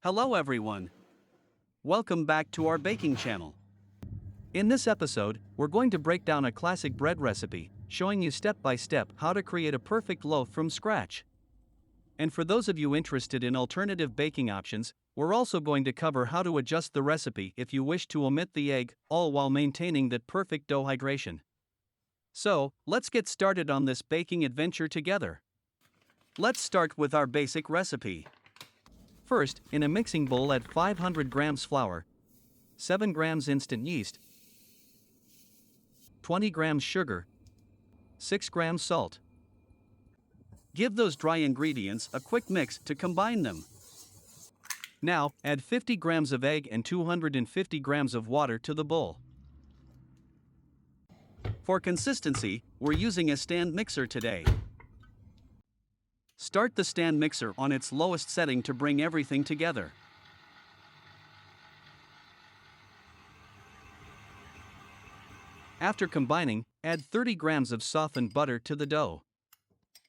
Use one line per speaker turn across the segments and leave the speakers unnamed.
Hello everyone. Welcome back to our baking channel. In this episode, we're going to break down a classic bread recipe, showing you step by step how to create a perfect loaf from scratch. And for those of you interested in alternative baking options, we're also going to cover how to adjust the recipe if you wish to omit the egg, all while maintaining that perfect dough hydration. So, let's get started on this baking adventure together. Let's start with our basic recipe. First, in a mixing bowl add 500 grams flour, 7 grams instant yeast, 20 grams sugar, 6 grams salt. Give those dry ingredients a quick mix to combine them. Now, add 50 grams of egg and 250 grams of water to the bowl. For consistency, we're using a stand mixer today. Start the stand mixer on its lowest setting to bring everything together. After combining, add 30 grams of softened butter to the dough.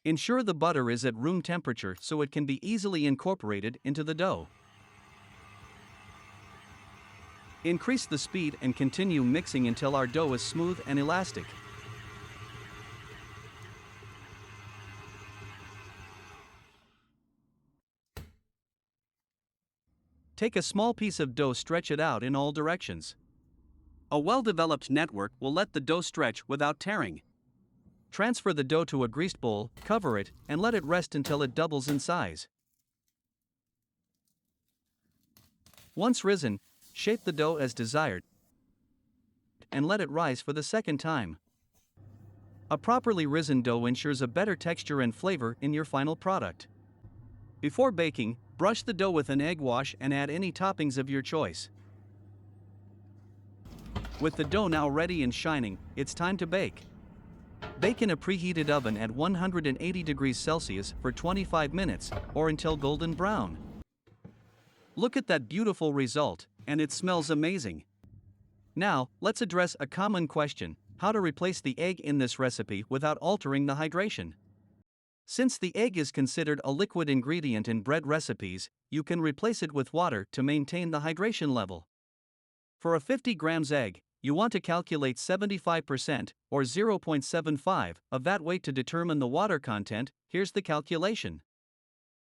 Ensure the butter is at room temperature so it can be easily incorporated into the dough. Increase the speed and continue mixing until our dough is smooth and elastic. Take a small piece of dough, stretch it out in all directions. A well-developed network will let the dough stretch without tearing. Transfer the dough to a greased bowl, cover it, and let it rest until it doubles in size. Once risen, shape the dough as desired and let it rise for the second time. A properly risen dough ensures a better texture and flavor in your final product. Before baking, brush the dough with an egg wash and add any toppings of your choice. With the dough now ready and shining, it's time to bake. Bake in a preheated oven at 180 degrees Celsius for 25 minutes, or until golden brown. Look at that beautiful result, and it smells amazing. Now, let's address a common question: how to replace the egg in this recipe without altering the hydration. Since the egg is considered a liquid ingredient in bread recipes, you can replace it with water to maintain the hydration level. For a 50 grams egg, you want to calculate 75%, or 0.75, of that weight to determine the water content. Here's the calculation.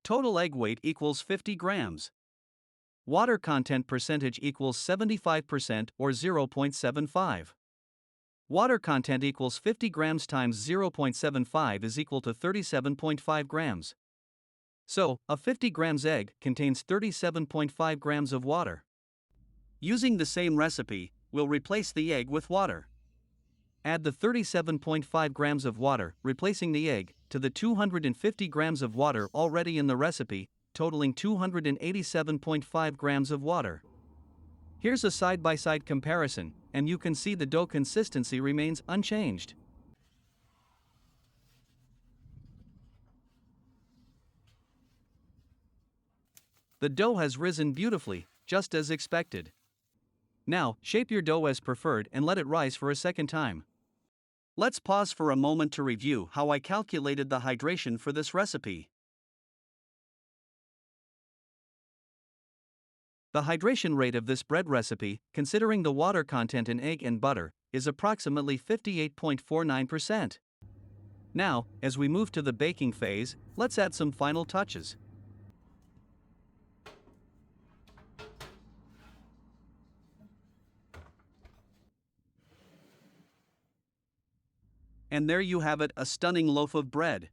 Total egg weight equals 50 grams. Water content percentage equals 75%, or 0.75. Water content equals 50 grams times 0.75 is equal to 37.5 grams. So, a 50 grams egg contains 37.5 grams of water. Using the same recipe, we'll replace the egg with water. Add the 37.5 grams of water, replacing the egg, to the 250 grams of water already in the recipe, totaling 287.5 grams of water. Here's a side-by-side comparison, and you can see the dough consistency remains unchanged. The dough has risen beautifully, just as expected. Now, shape your dough as preferred and let it rise for a second time. Let's pause for a moment to review how I calculated the hydration for this recipe. The hydration rate of this bread recipe, considering the water content in egg and butter, is approximately 58.49%. Now, as we move to the baking phase, let's add some final touches. And there you have it, a stunning loaf of bread.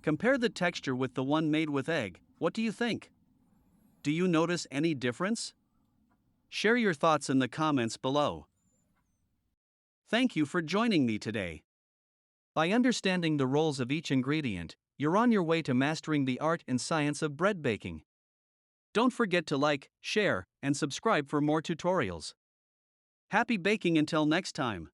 Compare the texture with the one made with egg. What do you think? Do you notice any difference? Share your thoughts in the comments below. Thank you for joining me today. By understanding the roles of each ingredient, you're on your way to mastering the art and science of bread baking. Don't forget to like, share, and subscribe for more tutorials. Happy baking until next time.